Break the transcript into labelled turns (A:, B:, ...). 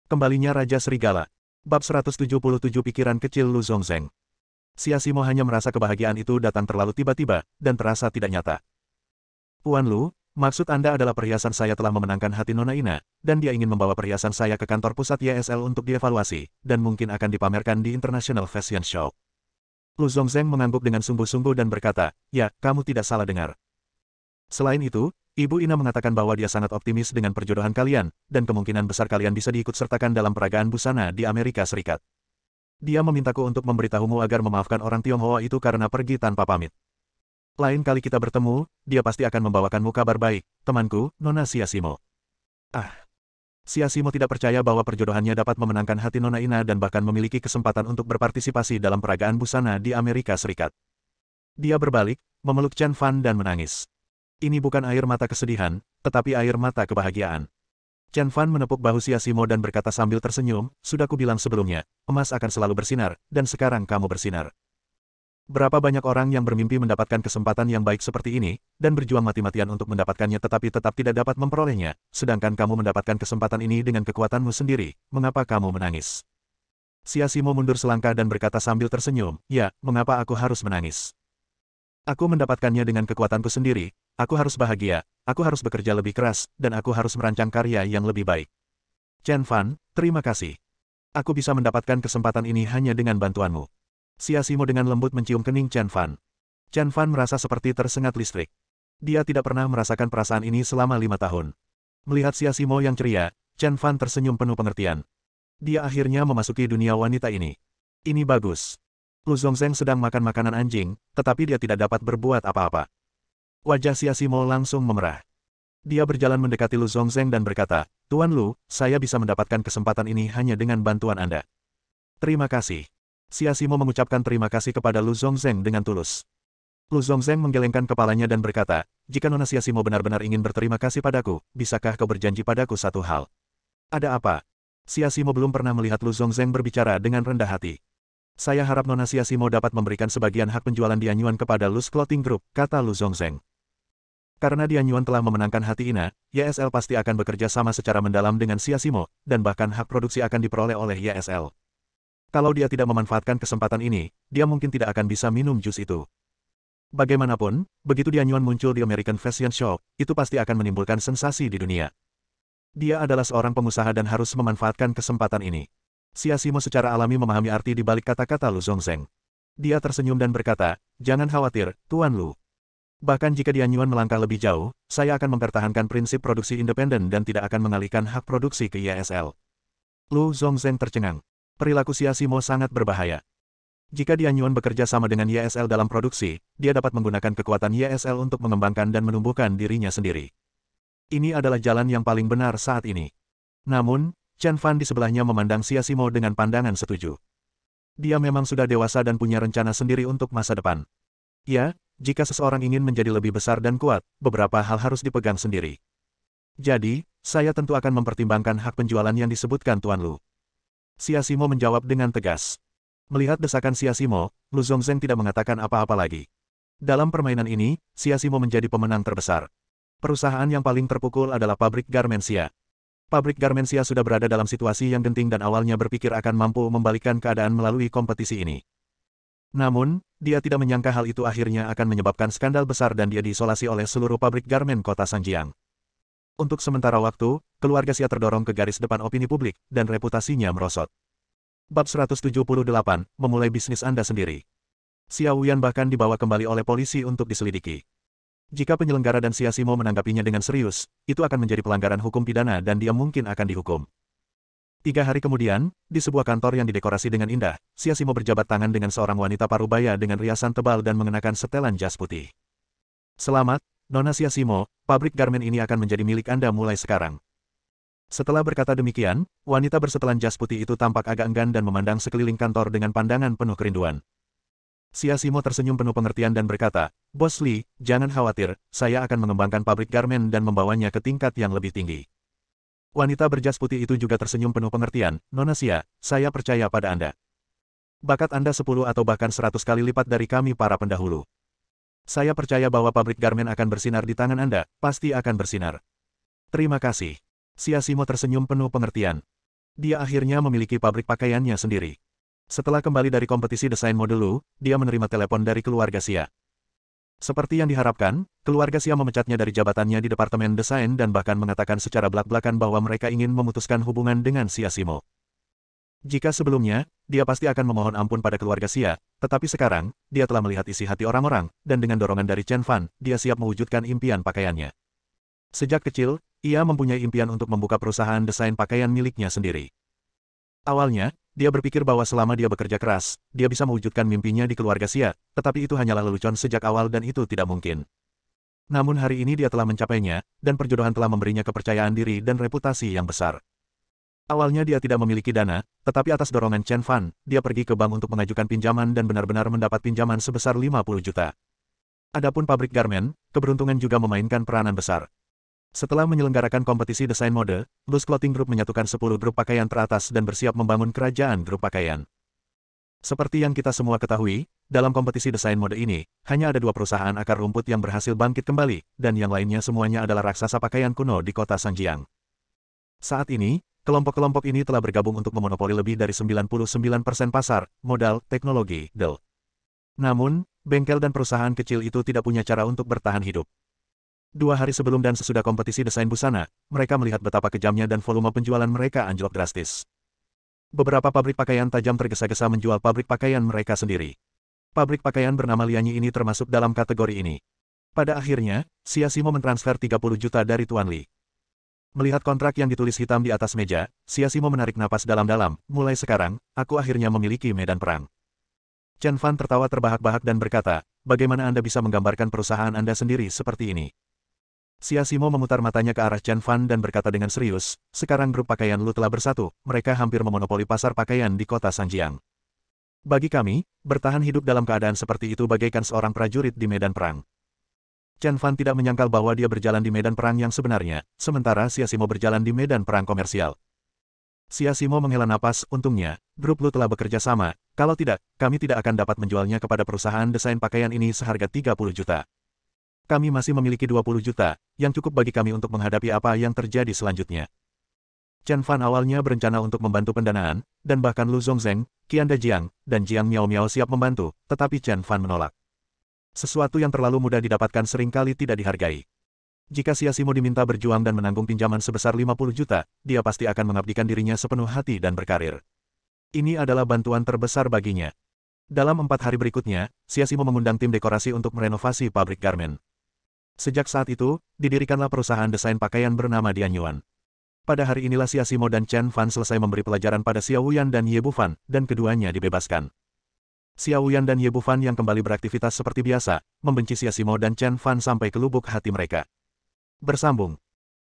A: Kembalinya Raja Serigala. Bab 177 Pikiran Kecil Lu Zongzeng. Siasimo hanya merasa kebahagiaan itu datang terlalu tiba-tiba, dan terasa tidak nyata. Tuan Lu, maksud Anda adalah perhiasan saya telah memenangkan hati Nona Ina, dan dia ingin membawa perhiasan saya ke kantor pusat YSL untuk dievaluasi, dan mungkin akan dipamerkan di International Fashion Show. Lu Zongzeng mengangguk dengan sungguh-sungguh dan berkata, ya, kamu tidak salah dengar. Selain itu, Ibu Ina mengatakan bahwa dia sangat optimis dengan perjodohan kalian, dan kemungkinan besar kalian bisa diikut-sertakan dalam peragaan busana di Amerika Serikat. Dia memintaku untuk memberitahumu agar memaafkan orang Tionghoa itu karena pergi tanpa pamit. Lain kali kita bertemu, dia pasti akan membawakanmu kabar baik, temanku, Nona Siasimo. Siasimo tidak percaya bahwa perjodohannya dapat memenangkan hati Nona Ina dan bahkan memiliki kesempatan untuk berpartisipasi dalam peragaan busana di Amerika Serikat. Dia berbalik, memeluk Chen Fan dan menangis. Ini bukan air mata kesedihan, tetapi air mata kebahagiaan. Chen Fan menepuk bahu Siasimo dan berkata sambil tersenyum, sudah kubilang sebelumnya, emas akan selalu bersinar, dan sekarang kamu bersinar. Berapa banyak orang yang bermimpi mendapatkan kesempatan yang baik seperti ini, dan berjuang mati-matian untuk mendapatkannya tetapi tetap tidak dapat memperolehnya, sedangkan kamu mendapatkan kesempatan ini dengan kekuatanmu sendiri, mengapa kamu menangis? Siasimo mundur selangkah dan berkata sambil tersenyum, ya, mengapa aku harus menangis? Aku mendapatkannya dengan kekuatanku sendiri, aku harus bahagia, aku harus bekerja lebih keras, dan aku harus merancang karya yang lebih baik. Chen Fan, terima kasih. Aku bisa mendapatkan kesempatan ini hanya dengan bantuanmu. Siasimo dengan lembut mencium kening Chen Fan. Chen Fan merasa seperti tersengat listrik. Dia tidak pernah merasakan perasaan ini selama 5 tahun. Melihat Siasimo yang ceria, Chen Fan tersenyum penuh pengertian. Dia akhirnya memasuki dunia wanita ini. Ini bagus. Lu Zongzeng sedang makan makanan anjing, tetapi dia tidak dapat berbuat apa-apa. Wajah Siasimo langsung memerah. Dia berjalan mendekati Lu Zongzeng dan berkata, Tuan Lu, saya bisa mendapatkan kesempatan ini hanya dengan bantuan Anda. Terima kasih. Siasimo mengucapkan terima kasih kepada Lu Zongzeng dengan tulus. Lu Zongzeng menggelengkan kepalanya dan berkata, jika Nona Siasimo benar-benar ingin berterima kasih padaku, bisakah kau berjanji padaku satu hal? Ada apa? Siasimo belum pernah melihat Lu Zongzeng berbicara dengan rendah hati. Saya harap Nona Siasimo dapat memberikan sebagian hak penjualan Dianyuan kepada Luz Clothing Group, kata Lu Zongzeng. Karena Dianyuan telah memenangkan hati Ina, YSL pasti akan bekerja sama secara mendalam dengan Siasimo, dan bahkan hak produksi akan diperoleh oleh YSL. Kalau dia tidak memanfaatkan kesempatan ini, dia mungkin tidak akan bisa minum jus itu. Bagaimanapun, begitu Dianyuan muncul di American Fashion Show, itu pasti akan menimbulkan sensasi di dunia. Dia adalah seorang pengusaha dan harus memanfaatkan kesempatan ini. Siasimo secara alami memahami arti di balik kata-kata Lu Zongzeng. Dia tersenyum dan berkata, jangan khawatir, Tuan Lu. Bahkan jika Dianyuan melangkah lebih jauh, saya akan mempertahankan prinsip produksi independen dan tidak akan mengalihkan hak produksi ke YSL. Lu Zongzeng tercengang. Perilaku Siasimo sangat berbahaya. Jika Dianyuan bekerja sama dengan YSL dalam produksi, dia dapat menggunakan kekuatan YSL untuk mengembangkan dan menumbuhkan dirinya sendiri. Ini adalah jalan yang paling benar saat ini. Namun, Chen Fan di sebelahnya memandang Siasimo dengan pandangan setuju. Dia memang sudah dewasa dan punya rencana sendiri untuk masa depan. Ya, jika seseorang ingin menjadi lebih besar dan kuat, beberapa hal harus dipegang sendiri. Jadi, saya tentu akan mempertimbangkan hak penjualan yang disebutkan Tuan Lu. Siasimo menjawab dengan tegas. Melihat desakan Siasimo, Lu Zongzeng tidak mengatakan apa-apa lagi. Dalam permainan ini, Siasimo menjadi pemenang terbesar. Perusahaan yang paling terpukul adalah pabrik Garmensia. Pabrik Garmensia sudah berada dalam situasi yang genting dan awalnya berpikir akan mampu membalikkan keadaan melalui kompetisi ini. Namun, dia tidak menyangka hal itu akhirnya akan menyebabkan skandal besar dan dia diisolasi oleh seluruh pabrik garmen kota Sangjiang. Untuk sementara waktu, keluarga Xia terdorong ke garis depan opini publik, dan reputasinya merosot. Bab 178, memulai bisnis Anda sendiri. Xia Wuyan bahkan dibawa kembali oleh polisi untuk diselidiki. Jika penyelenggara dan Siasimo menanggapinya dengan serius, itu akan menjadi pelanggaran hukum pidana dan dia mungkin akan dihukum. 3 hari kemudian, di sebuah kantor yang didekorasi dengan indah, Siasimo berjabat tangan dengan seorang wanita parubaya dengan riasan tebal dan mengenakan setelan jas putih. Selamat, Nona Siasimo, pabrik garmen ini akan menjadi milik Anda mulai sekarang. Setelah berkata demikian, wanita bersetelan jas putih itu tampak agak enggan dan memandang sekeliling kantor dengan pandangan penuh kerinduan. Siasimo tersenyum penuh pengertian dan berkata, Bos Li, jangan khawatir, saya akan mengembangkan pabrik garmen dan membawanya ke tingkat yang lebih tinggi. Wanita berjas putih itu juga tersenyum penuh pengertian, Nona Xia, saya percaya pada Anda. Bakat Anda 10 atau bahkan 100 kali lipat dari kami para pendahulu. Saya percaya bahwa pabrik garmen akan bersinar di tangan Anda, pasti akan bersinar. Terima kasih. Siasimo tersenyum penuh pengertian. Dia akhirnya memiliki pabrik pakaiannya sendiri. Setelah kembali dari kompetisi desain mode Lu, dia menerima telepon dari keluarga Xia. Seperti yang diharapkan, keluarga Xia memecatnya dari jabatannya di Departemen Desain dan bahkan mengatakan secara belak-belakan bahwa mereka ingin memutuskan hubungan dengan Xia Simo. Jika sebelumnya, dia pasti akan memohon ampun pada keluarga Xia, tetapi sekarang, dia telah melihat isi hati orang-orang, dan dengan dorongan dari Chen Fan, dia siap mewujudkan impian pakaiannya. Sejak kecil, ia mempunyai impian untuk membuka perusahaan desain pakaian miliknya sendiri. Awalnya, dia berpikir bahwa selama dia bekerja keras, dia bisa mewujudkan mimpinya di keluarga Xia, tetapi itu hanyalah lelucon sejak awal dan itu tidak mungkin. Namun hari ini dia telah mencapainya, dan perjodohan telah memberinya kepercayaan diri dan reputasi yang besar. Awalnya dia tidak memiliki dana, tetapi atas dorongan Chen Fan, dia pergi ke bank untuk mengajukan pinjaman dan benar-benar mendapat pinjaman sebesar 50 juta. Adapun pabrik garmen, keberuntungan juga memainkan peranan besar. Setelah menyelenggarakan kompetisi desain mode, Loose Clothing Group menyatukan 10 grup pakaian teratas dan bersiap membangun kerajaan grup pakaian. Seperti yang kita semua ketahui, dalam kompetisi desain mode ini, hanya ada 2 perusahaan akar rumput yang berhasil bangkit kembali, dan yang lainnya semuanya adalah raksasa pakaian kuno di kota Sangjiang. Saat ini, kelompok-kelompok ini telah bergabung untuk memonopoli lebih dari 99% pasar, modal, teknologi, del. Namun, bengkel dan perusahaan kecil itu tidak punya cara untuk bertahan hidup. 2 hari sebelum dan sesudah kompetisi desain busana, mereka melihat betapa kejamnya dan volume penjualan mereka anjlok drastis. Beberapa pabrik pakaian tajam tergesa-gesa menjual pabrik pakaian mereka sendiri. Pabrik pakaian bernama Lianyi ini termasuk dalam kategori ini. Pada akhirnya, Xia Simo mentransfer 30 juta dari Tuan Li. Melihat kontrak yang ditulis hitam di atas meja, Xia Simo menarik napas dalam-dalam. Mulai sekarang, aku akhirnya memiliki medan perang. Chen Fan tertawa terbahak-bahak dan berkata, bagaimana Anda bisa menggambarkan perusahaan Anda sendiri seperti ini? Xia Simo memutar matanya ke arah Chen Fan dan berkata dengan serius, sekarang grup pakaian Lu telah bersatu, mereka hampir memonopoli pasar pakaian di kota Sangjiang. Bagi kami, bertahan hidup dalam keadaan seperti itu bagaikan seorang prajurit di medan perang. Chen Fan tidak menyangkal bahwa dia berjalan di medan perang yang sebenarnya, sementara Xia Simo berjalan di medan perang komersial. Xia Simo menghela napas, untungnya, grup Lu telah bekerja sama, kalau tidak, kami tidak akan dapat menjualnya kepada perusahaan desain pakaian ini seharga 30 juta. Kami masih memiliki 20 juta, yang cukup bagi kami untuk menghadapi apa yang terjadi selanjutnya. Chen Fan awalnya berencana untuk membantu pendanaan, dan bahkan Lu Zongzheng, Qian Dajiang, dan Jiang Miao Miao siap membantu, tetapi Chen Fan menolak. Sesuatu yang terlalu mudah didapatkan seringkali tidak dihargai. Jika Xia Simo diminta berjuang dan menanggung pinjaman sebesar 50 juta, dia pasti akan mengabdikan dirinya sepenuh hati dan berkarir. Ini adalah bantuan terbesar baginya. Dalam 4 hari berikutnya, Xia Simo mengundang tim dekorasi untuk merenovasi pabrik garmen. Sejak saat itu, didirikanlah perusahaan desain pakaian bernama Dianyuan. Pada hari inilah Xia Simo dan Chen Fan selesai memberi pelajaran pada Xiao Wuyan dan Ye Bufan, dan keduanya dibebaskan. Xiao Wuyan dan Ye Bufan yang kembali beraktivitas seperti biasa, membenci Xia Simo dan Chen Fan sampai ke lubuk hati mereka. Bersambung.